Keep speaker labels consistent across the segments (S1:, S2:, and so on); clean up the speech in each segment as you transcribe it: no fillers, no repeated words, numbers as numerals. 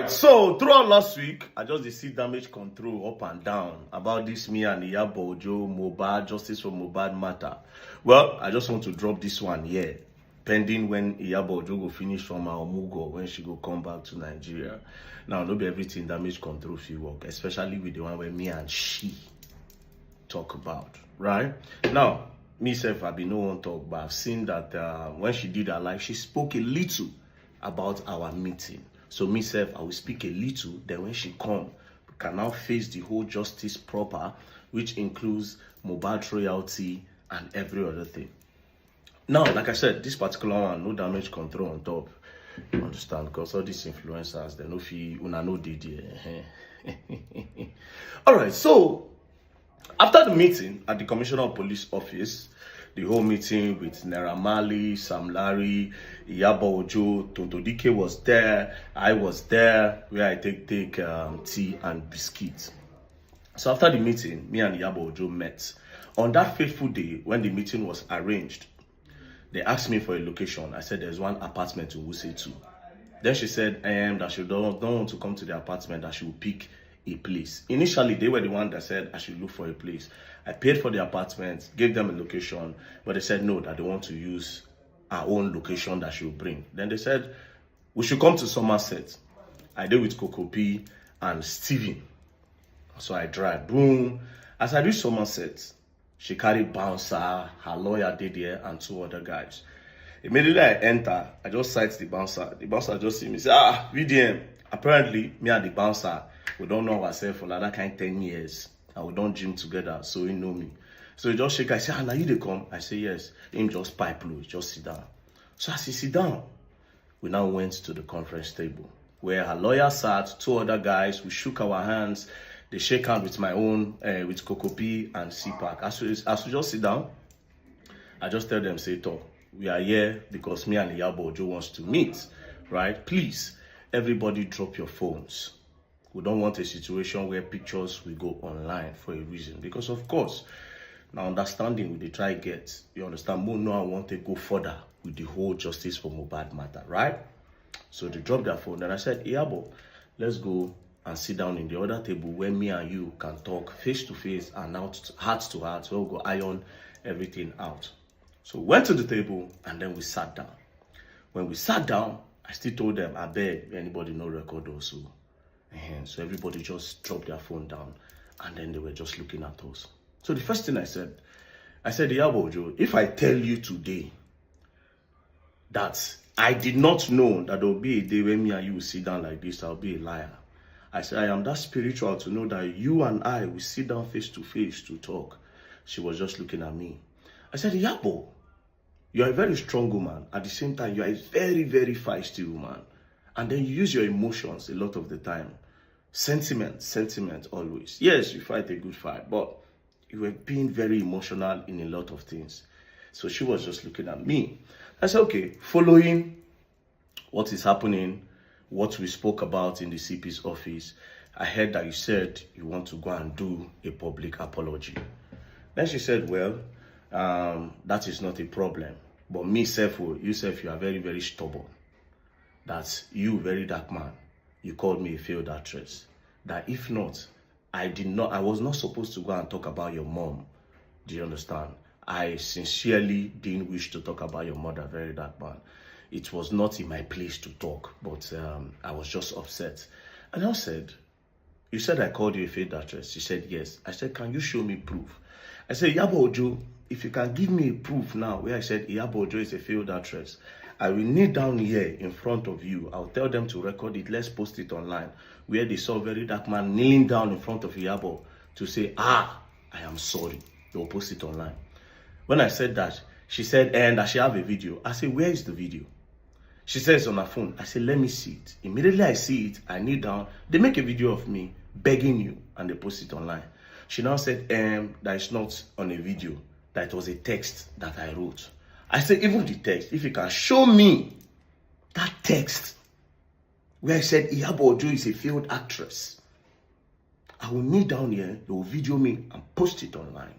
S1: Alright, so throughout last week, I just see damage control up and down about this me and Iyabo Ojo, Mohbad, justice for Mohbad matter. Well, I just want to drop this one here, pending when Iyabo Ojo go finish from our Mugo, when she go come back to Nigeria. Now, no be everything damage control fit work, especially with the one where me and she talk about, right? Now, myself, I be no one talk, but I've seen that when she did her life, she spoke a little about our meeting. So myself, I will speak a little, then when she come, we can now face the whole justice proper, which includes Mohbad royalty and every other thing. Now, like I said, this particular one, no damage control on top. You understand? Because all these influencers, they no fee, una no did. Alright, so after the meeting at the Commissioner of Police office, the whole meeting with Naira Marley, Sam Larry, Iyabo Ojo, Tonto Dike was there, I was there, where I take tea and biscuits. So after the meeting, me and Iyabo Ojo met. On that fateful day, when the meeting was arranged, they asked me for a location. I said there's one apartment in Wuse 2. Then she said that she don't want to come to the apartment, that she will pick a place. Initially, they were the one that said I should look for a place. I paid for the apartment, gave them a location, but they said no, that they want to use our own location that she will bring. Then they said we should come to Somerset. I did with Coco P and Steven. So I drive. Boom. As I reach Somerset, she carried bouncer, her lawyer did there, and 2 other guys. Immediately I enter, I just sight the bouncer. The bouncer just see me, say, VDM. Apparently, me and the bouncer, we don't know ourselves for like that kind of 10 years. And we don't gym together, so he know me. So he just shake, I say, now you they come? I say, yes. Him just pipe low, just sit down. So as he sit down, we now went to the conference table, where her lawyer sat, 2 other guys, we shook our hands, they shake hands with my own, with Coco P and CPAC. As we just sit down, I just tell them, say, talk, we are here because me and Iyabo Ojo wants to meet, right? Please, everybody drop your phones. We don't want a situation where pictures will go online for a reason. Because of course, now understanding we they try get, you understand, more now I want to go further with the whole justice for Mohbad matter, right? So they dropped their phone. Then I said, Iyabo, let's go and sit down in the other table where me and you can talk face to face and out heart to heart. So we'll go iron everything out. So we went to the table and then we sat down. When we sat down, I still told them, I beg anybody no record also. And so everybody just dropped their phone down and then they were just looking at us. So the first thing I said, Iyabo Ojo, if I tell you today that I did not know that there will be a day when me and you will sit down like this, I'll be a liar. I said, I am that spiritual to know that you and I will sit down face to face to talk. She was just looking at me. I said, Iyabo, you are a very strong woman. At the same time, you are a very, very feisty woman. And then you use your emotions a lot of the time. Sentiment always. Yes, you fight a good fight, but you were being very emotional in a lot of things. So she was just looking at me. I said, okay, following what is happening, what we spoke about in the CP's office, I heard that you said you want to go and do a public apology. Then she said, well, that is not a problem. But me, you are very, very stubborn. That's you, very dark man. You called me a failed actress. That if not, I was not supposed to go and talk about your mom. Do you understand? I sincerely didn't wish to talk about your mother, very dark man. It was not in my place to talk, but I was just upset. And I said, you said I called you a failed actress. She said, yes. I said, can you show me proof? I said, Iyabo Ojo, if you can give me a proof now where I said Iyabo Ojo is a failed actress, I will kneel down here in front of you. I'll tell them to record it. Let's post it online. Where they saw a very dark man kneeling down in front of Iyabo to say, I am sorry. They'll post it online. When I said that, she said, and I should have a video. I said, where is the video? She says on her phone. I said, let me see it. Immediately I see it, I kneel down. They make a video of me begging you and they post it online. She now said, that it's not on a video, that it was a text that I wrote. I said, even the text, if you can show me that text where I said Iyabo Ojo is a failed actress, I will kneel down here, they will video me and post it online.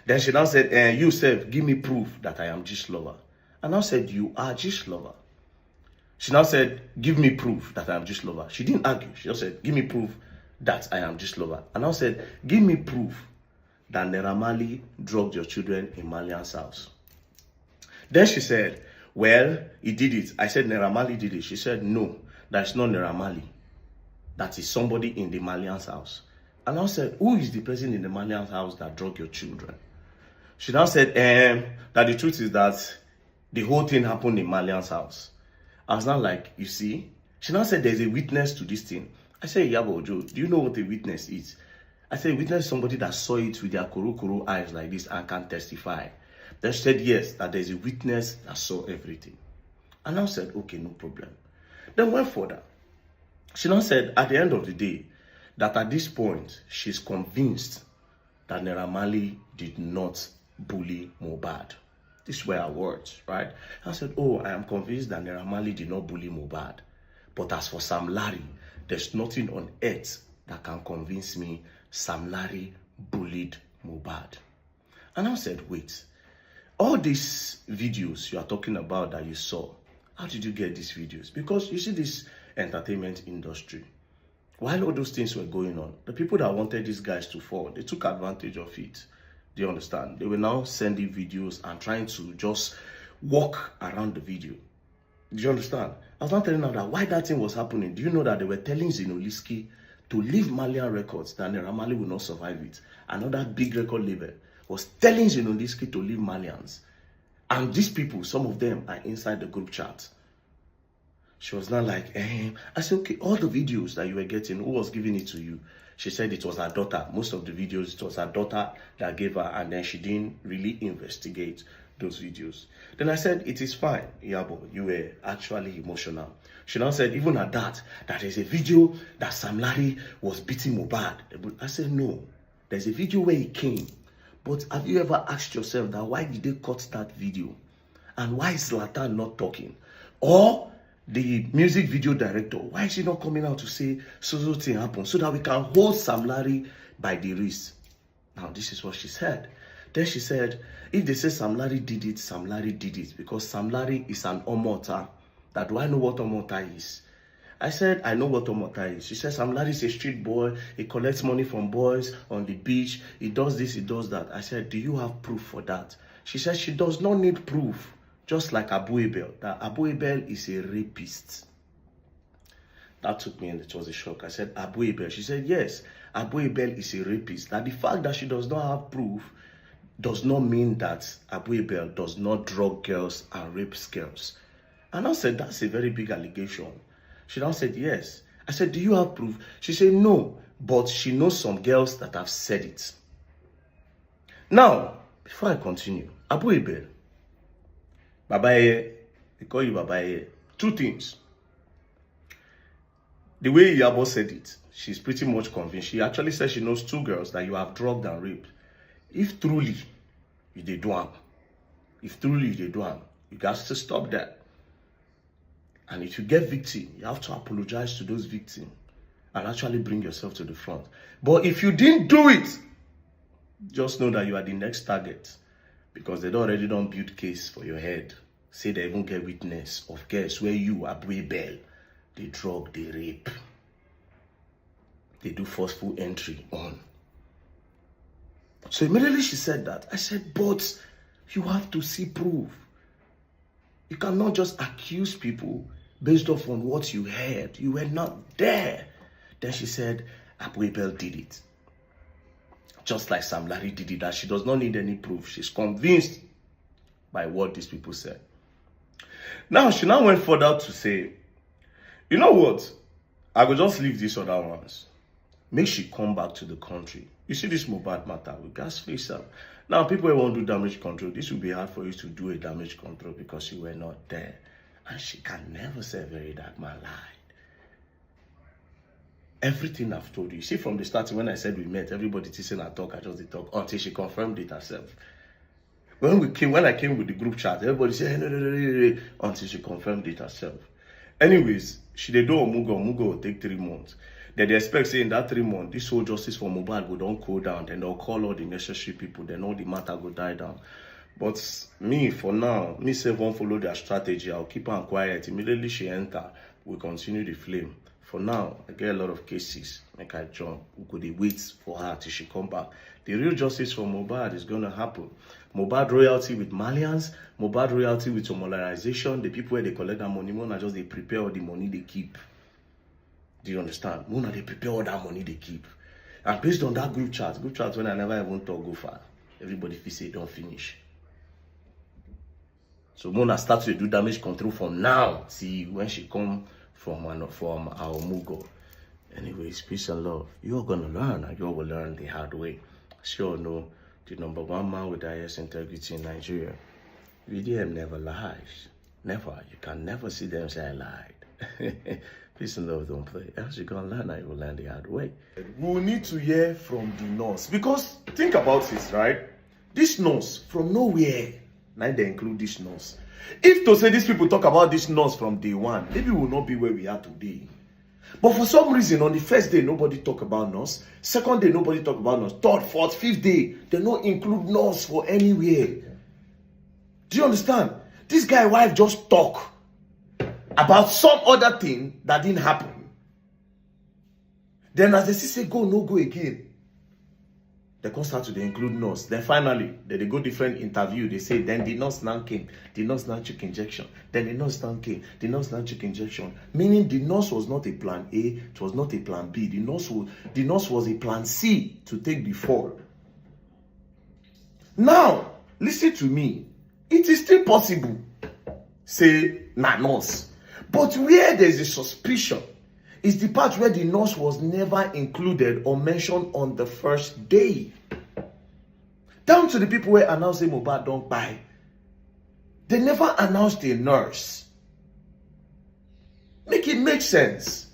S1: Then she now said, you, Seth, give me proof that I am Gist lover. And I said, you are Gist lover. She now said, give me proof that I am Gist lover. She didn't argue. She just said, give me proof that I am Gist lover. And now said, give me proof that Naira Marley drugged your children in Malian's house. Then she said, well, he did it. I said, Naira Marley did it. She said, no, that's not Naira Marley. That is somebody in the Malian's house. And I said, who is the person in the Malian's house that drugged your children? She now said, that the truth is that the whole thing happened in Malian's house. I was now like, you see? She now said, there's a witness to this thing. I said, Yabo Ojo, do you know what a witness is? I said, a witness is somebody that saw it with their kuru eyes like this and can testify. Then she said, yes, that there's a witness that saw everything. And I said, okay, no problem. Then went further. She now said, at the end of the day, that at this point, she's convinced that Naira Marley did not bully Mohbad. These were her words, right? I said, oh, I am convinced that Naira Marley did not bully Mohbad. But as for Sam Larry, there's nothing on earth that can convince me Sam Larry bullied Mohbad. And I said, wait, all these videos you are talking about that you saw, how did you get these videos? Because you see this entertainment industry, while all those things were going on, the people that wanted these guys to fall, they took advantage of it. Do you understand? They were now sending videos and trying to just walk around the video. Do you understand? I was not telling her that why that thing was happening. Do you know that they were telling Zinoliski to leave Malian Records, that Naira Marley will not survive it? Another big record label was telling Zinoliski to leave Malians. And these people, some of them are inside the group chat. She was not like, I said, okay, all the videos that you were getting, who was giving it to you? She said it was her daughter. Most of the videos, it was her daughter that gave her, and then she didn't really investigate those videos. Then I said, it is fine, Yabo, you were actually emotional. She now said, even at that is a video that Sam Larry was beating Mohbad. I said, no, there's a video where he came. But have you ever asked yourself that why did they cut that video? And why is Zlatan not talking? Or the music video director, why is he not coming out to say so thing happened so that we can hold Sam Larry by the wrist? Now, this is what she said. Then she said, if they say Sam Larry did it, Sam Larry did it, because Sam Larry is an omota. That do I know what omota is? I said, I know what omota is. She said, Sam Larry is a street boy. He collects money from boys on the beach. He does this, he does that. I said, do you have proof for that? She said, she does not need proof. Just like Abu Abel, that Abu Abel is a rapist. That took me and it was a shock. I said, Abu Abel. She said, yes, Abu Abel is a rapist. That the fact that she does not have proof does not mean that Abu Abel does not drug girls and rape girls. And I said, that's a very big allegation. She now said, yes. I said, do you have proof? She said, no, but she knows some girls that have said it. Now, before I continue, Abu Abel, Babaye, they call you Babaye. Two things. The way Yabo said it, she's pretty much convinced. She actually said she knows two girls that you have drugged and raped. If truly you did one, if truly you did one, you got to stop that. And if you get victim, you have to apologize to those victims and actually bring yourself to the front. But if you didn't do it, just know that you are the next target. Because they already don't build case for your head. Say they even get witness of case where you, Abu Abel, they drug, they rape. They do forceful entry on. So immediately she said that. I said, but you have to see proof. You cannot just accuse people based off on what you heard. You were not there. Then she said, Abu Abel did it. Just like Sam Larry did it, that she does not need any proof. She's convinced by what these people said. Now, she now went further to say, you know what? I will just leave these other ones. Make she come back to the country. You see this Mohbad matter, we gas face up. Now, people won't do damage control. This will be hard for you to do a damage control because you were not there. And she can never say very dark man lied. Everything I've told you. See, from the starting, when I said we met, everybody saying I talk, I just did talk until she confirmed it herself. When I came with the group chat, everybody said, hey, no, until she confirmed it herself. Anyways, she did do Omugo will take 3 months. They expect saying that 3 months, this whole justice for Mohbad will don't cool down, then they'll call all the necessary people, then all the matter will die down. But me, for now, me say won't follow their strategy. I'll keep her quiet. Immediately she enter, we continue the flame. For now, I get a lot of cases. Make I jump. We could wait for her till she come back. The real justice for Mohbad is going to happen. Mohbad royalty with Malians, Mohbad royalty with homogenization. The people where they collect that money, Mona just they prepare all the money they keep. Do you understand? Mona they prepare all that money they keep. And based on that group chat when I never even talk go far, everybody feel say don't finish. So Mona starts to do damage control from now see when she come from our Mugo. Anyways, peace and love. You're gonna learn and you will learn the hard way. Sure know the #1 man with the highest integrity in Nigeria. VDM never lies. Never. You can never see them say I lied. Peace and love don't play. Else you're gonna learn and you will learn the hard way. We need to hear from the nurse. Because think about it, right? This nurse from nowhere. Now they include this nurse. If to say these people talk about this nurse from day one, maybe we will not be where we are today. But for some reason, on the first day, nobody talk about nurse. Second day, nobody talk about nurse. Third, fourth, fifth day, they don't include nurse for anywhere. Do you understand? This guy wife just talk about some other thing that didn't happen. Then as they say go, no go again. They can start to include nurse. Then finally, they go different interview. They say, then the nurse now came. The nurse now took injection. Then the nurse now came. The nurse now took injection. Meaning the nurse was not a plan A. It was not a plan B. The nurse was a plan C to take the fall. Now, listen to me. It is still possible. Say, nah, nurse. But where there is a suspicion, is the part where the nurse was never included or mentioned on the first day. Down to the people where announced Mohbad don't buy. They never announced a nurse. Make it make sense.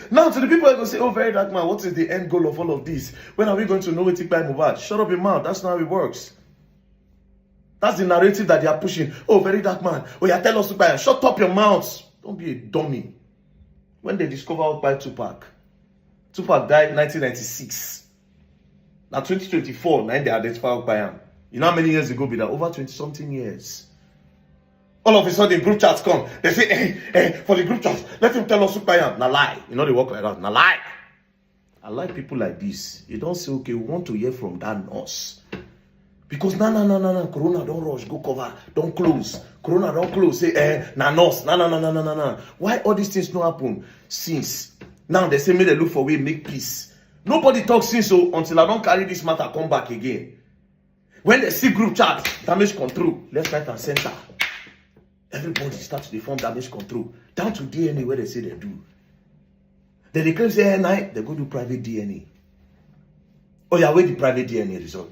S1: Now to the people who are going to say, oh, very dark man, what is the end goal of all of this? When are we going to know what to buy Mohbad? Shut up your mouth. That's not how it works. That's the narrative that they are pushing. Oh, very dark man. Oh, yeah, tell us to buy. Shut up your mouth. Don't be a dummy. When they discovered by Tupac died in 1996. Now 2024, now they identified by him. You know how many years ago be that? Over 20-something years. All of a sudden, group chats come. They say, hey, for the group chats, let him tell us who I am. Now lie. You know they work like that. Now lie. I like people like this. You don't say, okay, we want to hear from that nurse. Because no, Corona don't rush, go cover, don't close. Corona don't close, say, nurse, no. Why all these things don't happen since? Now they say, me they look for way, make peace. Nobody talks since so until I don't carry this matter, come back again. When they see group chat, damage control, left, right, and center. Everybody starts to form damage control. Down to DNA where they say they do. Then they claim say, night, they go do private DNA. Oh yeah, where the private DNA result?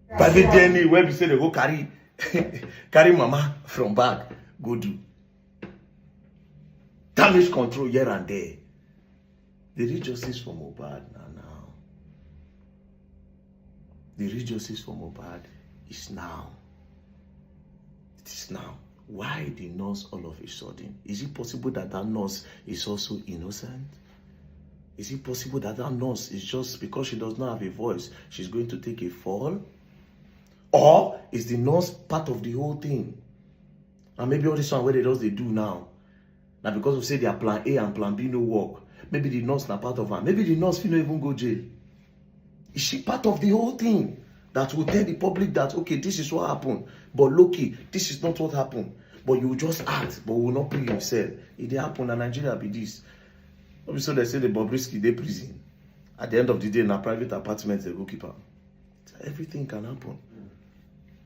S1: Private DNA where we say they go carry mama from back, go do. Damage control here and there. The real justice for Mohbad now. The real justice for Mohbad is now. It is now. Why the nurse all of a sudden? Is it possible that that nurse is also innocent? Is it possible that that nurse is just because she does not have a voice, she's going to take a fall? Or is the nurse part of the whole thing? And maybe all this one where they do now. Now because we say their plan A and plan B no work. Maybe the nurse not part of her. Maybe the nurse will not even go jail. Is she part of the whole thing? That will tell the public that, okay, this is what happened. But low-key, this is not what happened. But you will just act, but will not prove yourself. It did happen and Nigeria be this. So they say the Bobrisky, they prison. At the end of the day, in a private apartment, they go keep her. So everything can happen.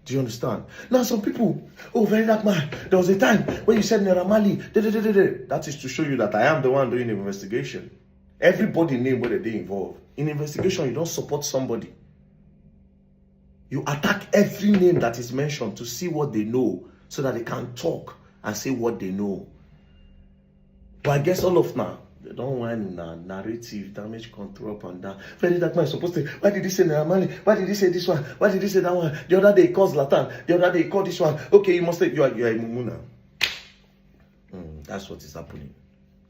S1: Do you understand? Now some people, oh, very dark man, there was a time when you said Naira Marley, that is to show you that I am the one doing the investigation. Everybody name whether they involved. In investigation, you don't support somebody. You attack every name that is mentioned to see what they know so that they can talk and say what they know. But I guess all of now, they don't want narrative, damage control up and down. Very dark man is supposed to, why did he say Naira Marley? Why did he say this one? Why did he say that one? The other day he calls Latan. The other day he called this one. Okay, you must say you are a Mumuna. That's what is happening.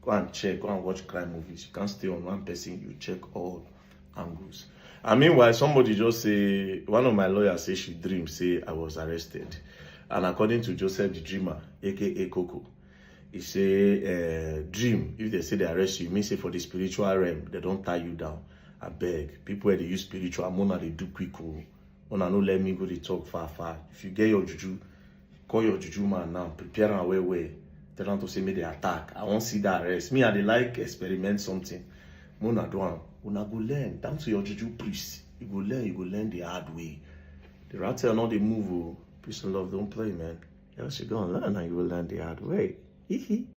S1: Go and check, go and watch crime movies. You can't stay on one person, you check all angles. And meanwhile, somebody just say, one of my lawyers say she dream, say I was arrested. And according to Joseph the Dreamer, aka Coco, he say, dream, if they say they arrest you, mean say for the spiritual realm, they don't tie you down. I beg. People where they use spiritual, Mona they do quick. Mona no let me go they talk far. If you get your juju, call your juju man now. Prepare and way. Tell them to say me they attack. I won't see that arrest. Me, I they like experiment something. Mona do am. Una go learn. Down to your juju priest. You go learn the hard way. The rattle not they move. Peace and love don't play, man. Else you go and learn and you will learn the hard way.